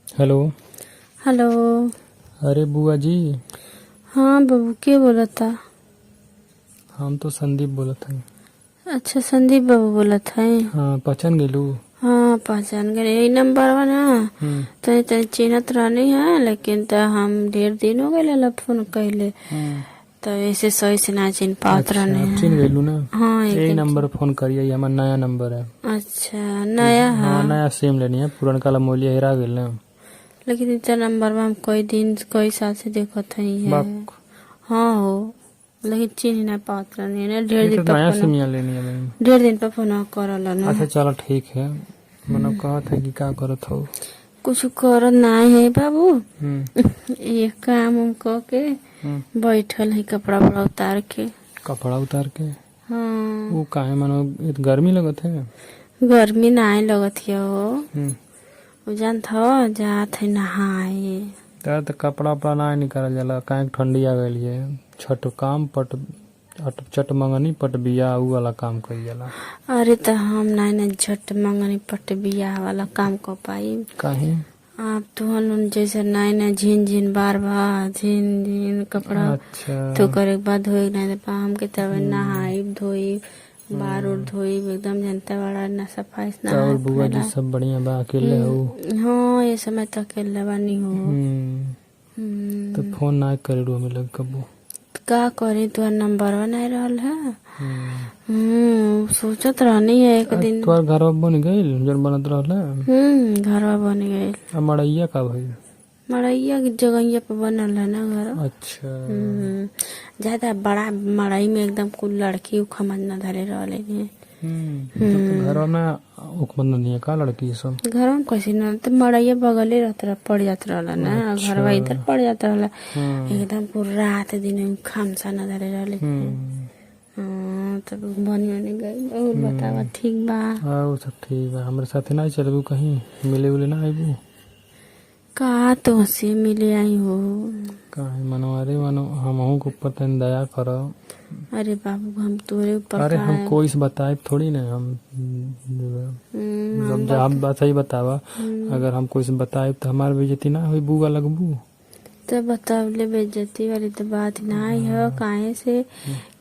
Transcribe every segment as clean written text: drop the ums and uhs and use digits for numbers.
Hello. Hello. अरे बुआ जी। हाँ बाबू, के बोला था? हम तो संदीप बोलत हई। अच्छा, संदीप बाबू बोला था। हाँ, पहचान गेलू। हाँ, पहचान गए। यही नंबर बा ना? हम्म। तो तनी चिन्हत रहनी है, लेकिन तो हम ढेर दिन हो गए फोन कैले, तो ऐसे सही से ना चिन्ह पात अच्छा, रहने अब चिन्ह हैं। गेलू ना। हाँ, यही एकदम नंबर फोन करिए, हमारा नया नंबर है। अच्छा, नया है। हाँ, नया सिम लेनी है, पुरनका ला मोलिया हेरा गेल ना। लेकिन इतना नंबर में हम कई दिन कई साल से देखत ही है। बाक। हाँ हो, लेकिन चिन्ह ना पात रहने है। ये तो नया सिम यहाँ लेनी है मैंने। ढेर दिन पर फोन करल ना। अच्छा चलो ठीक है। मनो कहत है कि का करत हो। कुछ कर नहीं है बाबू। हम्म। ये काम उम क के बैठल है, कपड़ा वपड़ा उतार के। कपड़ा उतार के। हाँ, वो काहे मनो ये तो गर्मी लगत है। गर्मी नहीं लगत है हो। हम्म। वो जानत हो, जात है नहाए। तार तो कपड़ा उपड़ा ना निकाल जाला, काहे ठंडी आ गई है। छठ काम पट चट मंगनी पट बिया उ वाला काम कइल जाला। अरे तो हम नहीं झट मंगनी पट बियाह वाला काम कर पाई। काहे। आप तो हम जैसे नहीं झिन झिन बार बार झिन झिन कपड़ा अच्छा। तो करे के बाद धोई नहीं दे हम के तब नहाई धोई बार उर धोई एकदम जनता वाला ना सफाई तो और ना बुआ जी सब बढ़िया बा, अकेले हो। हाँ, ये समय तक अकेले बानी हो। तो फोन ना करे रो हमें लग कबो। का करी, तुहार नंबर नहीं रहल है। सोचत रहनी है एक दिन। तोर घर बन गइल जन बनत रहल। घरवा बन गए। अब मड़ैया का भइल। मड़ैया की जगह पे बनल है ना घर। अच्छा। ज्यादा बड़ा मड़ई में एकदम कुल लड़की उखमन न धरे रहले ने। तो घर में उकमंद नहीं है का लड़की सब। घर में कैसे न, तो मड़ैया बगले रहता पड़ जात रहला ना। अच्छा। घरवा इधर पड़ जाता रहला। एकदम पूरा रात दिन खामसा न धरे रहले। तब बनी बनी गई। और बतावा ठीक बा? हाँ वो सब ठीक बा। हमारे साथ ना चलबू कहीं मिले उले ना आईबू। का तो से मिले आई हो। काहे मनो, अरे मनो हमहू के ऊपर तनी दया करो। अरे बाबू, हम तोरे ऊपर अरे का हम है? कोई से बताए थोड़ी ना हम। जब आप बात सही बतावा। अगर हम कोई से बताए तो हमारे बेइज्जती ना हुई, बुआ लगबू। तो बतावले बेइज्जती वाली तो बात ना है। काहे से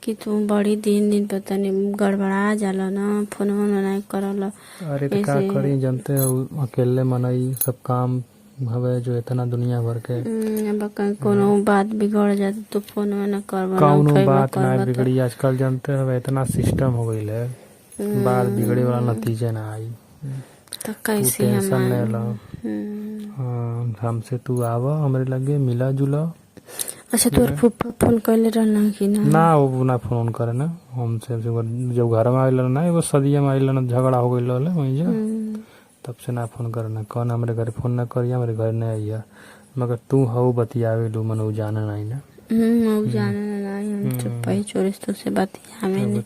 कि तुम बड़ी दिन दिन पता नहीं गड़बड़ा जाला ना, फोन नहीं करल। अरे तो का करी, जानते हो अकेले मनई सब काम हवे जो इतना दुनिया भर के। अब कहीं कोनो बात बिगड़ जाए तो फोन में न करबो ना कौनो उठेबो बात ना करबो तो। बिगड़ी, आजकल जानते हो इतना सिस्टम हो गई है। बात बिगड़े वाला नतीजा ना आई। तो तू कैसे हम टेंशन ले लो। हाँ, हमसे तू आवा हमारे लगे मिला जुला। अच्छा, तोर फूफा फोन कैले रहना कि ना? ना वो ना फोन करे ना हमसे। जब घर में आइल ना एगो सदिया में आइल ना, झगड़ा हो गई वहीं जा। तब से ना फोन करना, कौन हमारे घर फोन ना करिया, हमारे घर नहीं आइया। मगर तू हऊ बतियावे लू मन जाना नहीं ना। वो जाने नहीं, हम चुप ही चोरी तो से बतिया में।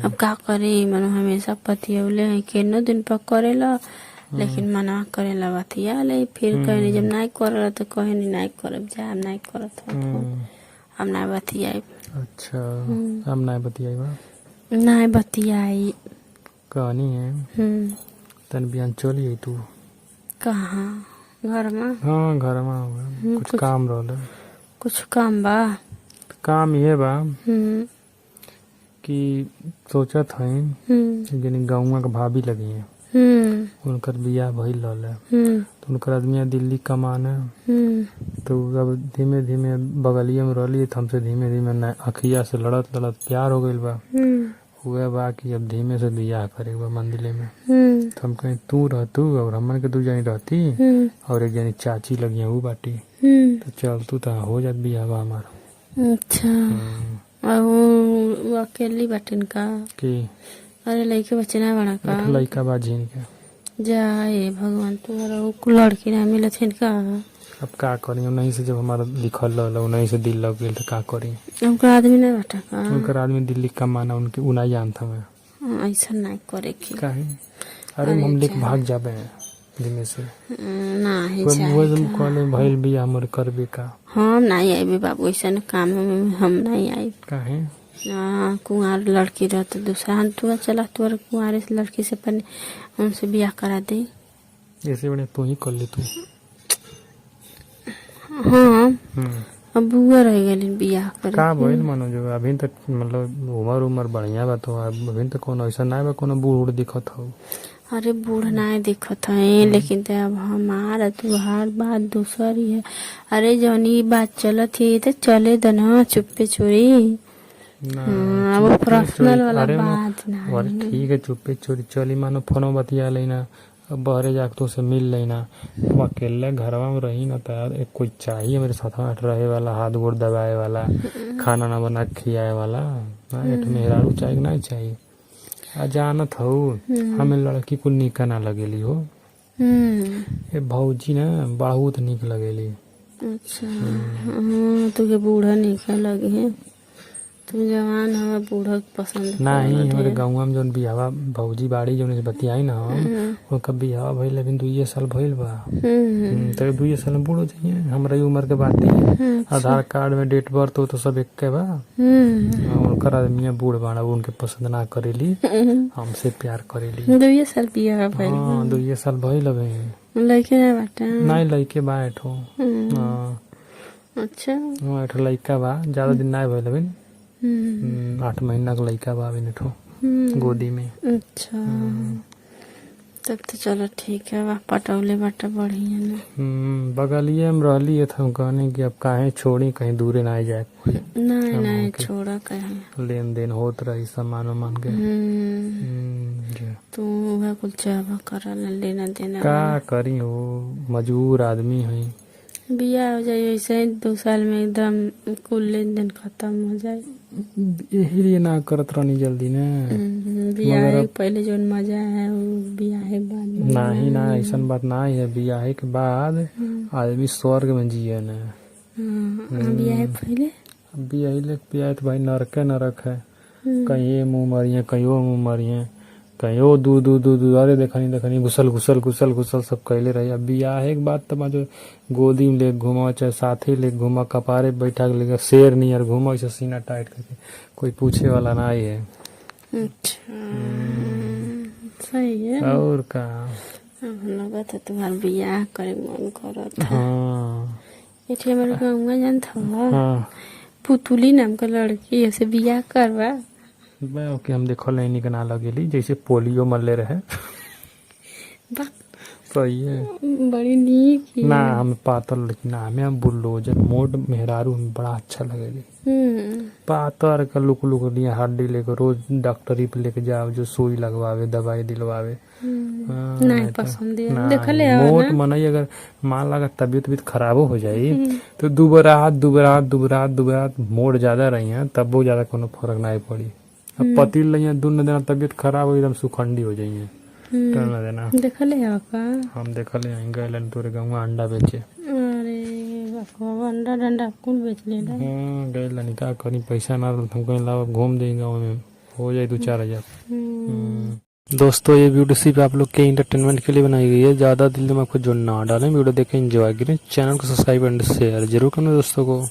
अब का करे, मनो हमेशा बतियौले है केनो दिन पर करेला, लेकिन मना करेला बतिया ले। फिर कहनी जब नहीं करेला तो कहनी नहीं करब जा, हम नहीं करत फोन, हम नहीं बतियाई। अच्छा, हम नहीं बतियाई बा। नहीं बतियाई। कहानी है तन बिहान चली तू। कहाँ? घर में? हाँ घर में कुछ काम रहल। कुछ काम बा? काम ये बा कि सोचत हई जनी गाँव के भाभी लगी है, उनकर बियाह भइल रहल। तो उनकर आदमी दिल्ली कमाने। तो अब धीमे धीमे बगलिए में रहली तो हमसे धीमे धीमे अखिया से लड़त लड़त प्यार हो गइल बा। हुए बा कि अब धीमे से बियाह करे बा मंदिले में। तो हम कहीं तू रहतू और हमन के दू जनी रहती और एक जनी चाची लगी है वो बाटी। तो चल तू तो हो जात बियाह बा हमारा। अच्छा, और वो अकेली बाटिन का कि अरे लड़के बच्चे ना बना का लड़का बा झीन के। जाए भगवान, तुम्हारा लड़की ना मिलत है का? अब का करी, नहीं से जब हमारा लिखल रहा नहीं से दिल लग गई तो का करी। उनका आदमी नहीं बाटा का? उनकर आदमी दिल्ली कमाना, उनके उना जानता मैं। ऐसा नहीं करे की। काहे? अरे हम लेके भाग जाबे धीमे से। नहीं वो तुम कहले भइल बियाह हमर करबे का। हम नहीं आए बाबू, ऐसा काम में हम नहीं आए। काहे? कुंवार लड़की रहते दूसरा हम तू चला तोर कुंवारे से लड़की से पहले उनसे बियाह करा दे। ऐसे बड़े तू ही कर ले तू। हाँ हम्म। अब बुआ रह गई बियाह करे का भइल मनोज अभी तक मतलब उम्र बढ़िया बा तो अभी तक कोनो ऐसा ना बा कोनो बूढ़ उड़ दिखत हो। अरे बूढ़ ना दिखत है लेकिन तो अब हमारा तुहार बात दूसर ही है। अरे जौन ई बात चलत है तो चले द ना चुप्पे चोरी। ना हाँ, अब पर्सनल वाला अरे बात ना अरे है। ठीक है चुप्पे चोरी चली मानो फोनो बतिया लेना अब बहरे जाके तो से मिल लेना। अब अकेले घरवा में रही ना तो यार एक कोई चाहिए मेरे साथ में रहे वाला हाथ गोड़ दबाए वाला खाना ना बना के खियाए वाला। हाँ, एक मेहरारू चाहिए नहीं चाहिए। आ जानत हो हमें लड़की को निका ना लगेली हो। ये भौजी ना बहुत निक लगेली। अच्छा हाँ तुके बूढ़ा निकल लगे है तुम जवान हवा बूढ़ा पसंद नहीं करत हमारे है। गाँव में जौन बियावा भौजी बाड़ी जौन से बतियाई ना हम उनका बियावा भइल अभी 2 साल भइल बा। तो 2 साल में बूढ़ हो जाइए हमारा उम्र के बात है। आधार कार्ड में डेट बर्थ हो तो सब एक के बा। उनकर आदमी बूढ़ बाड़ा उनके पसंद ना करेली हमसे प्यार करेली। 2 साल बियाह भइल हाँ 2 साल भइल अभी लइके ना बाटे। नहीं लइके बा एठो। हाँ अच्छा एठो लइका बा ज्यादा दिन नहीं भइल अभी 8 महीना का लइका बा अभी एठो गोदी में। अच्छा तब तो चलो ठीक है वाह पटौले बाटा बढ़िया ना। बगलिए में रहली है हम कहने कि अब काहे छोड़ी कहीं दूरे ना जाए नहीं नहीं छोड़ा कहीं लेन देन होत रही सामान वामान के। तू वह कुल चाहबा करल लेना देना का करी हो मजबूर आदमी है। बियाह हो जाए ऐसे ही 2 साल में एकदम कुल लेन देन खत्म हो जाए। यही लिए ना करत रहनी जल्दी ना। बियाह के पहले जो मजा है वो बियाह के बाद में नहीं ना ऐसा बात ना है बियाह के बाद आदमी स्वर्ग में जिए ना। बियाह के पहले बियाह तो भाई नरके नरक है कहीं मुँह मरिए कहीं मुँह मरिए कहीं दूध दूध दूध अरे देखनी घुसल घुसल घुसल घुसल सब कैले रही। अब बियाह एक बात तो जो गोदी में ले घुमा चाहे साथी ले घुमा कपारे बैठा के लेकर शेर नहीं यार घुमा ऐसे सीना टाइट करके कोई पूछे वाला ना ही है। अच्छा सही है और का लगा था तुम्हारा बियाह करे मन करत था। हाँ इथे हमारे गाँव में जानता हुआ हाँ पुतुली नाम का लड़की ऐसे बियाह करवा ओके हम देखो लेनी के ना लगेली जैसे पोलियो मरले रहे। सही है बड़ी नीक ना हम पातर लेकिन हमें बुल्लोजर मोट मेहरारू हमें बड़ा अच्छा लगेली। पातर का लुक लुक लिया हड्डी लेकर रोज डॉक्टरी पे लेके जाओ जो सुई लगवावे दवाई दिलवावे। नहीं पसंद है देखले मोट मनई अगर मान लगा तबीयत खराब हो जाये तो दुबरात मोट ज्यादा रही है तब वो ज्यादा कोनो फर्क नहीं पड़ी। अब पति लिया दून देना तबीयत खराब हो एकदम सुखंडी हो जाइए टर्न देना। देखले का हम देखले गए तोरे गाँव अंडा बेचे। अरे अंडा डंडा कुल बेच लेला। हाँ गए का करी पैसा ना हम कहीं लाभ घूम देंगे गाँव में हो जाए 2-4 हजार। दोस्तों ये वीडियो सिर्फ आप लोग के इंटरटेनमेंट के लिए बनाई गई है। ज्यादा दिल में आपको जो ना डालें वीडियो देखें एंजॉय करें चैनल को सब्सक्राइब एंड शेयर जरूर करना दोस्तों को।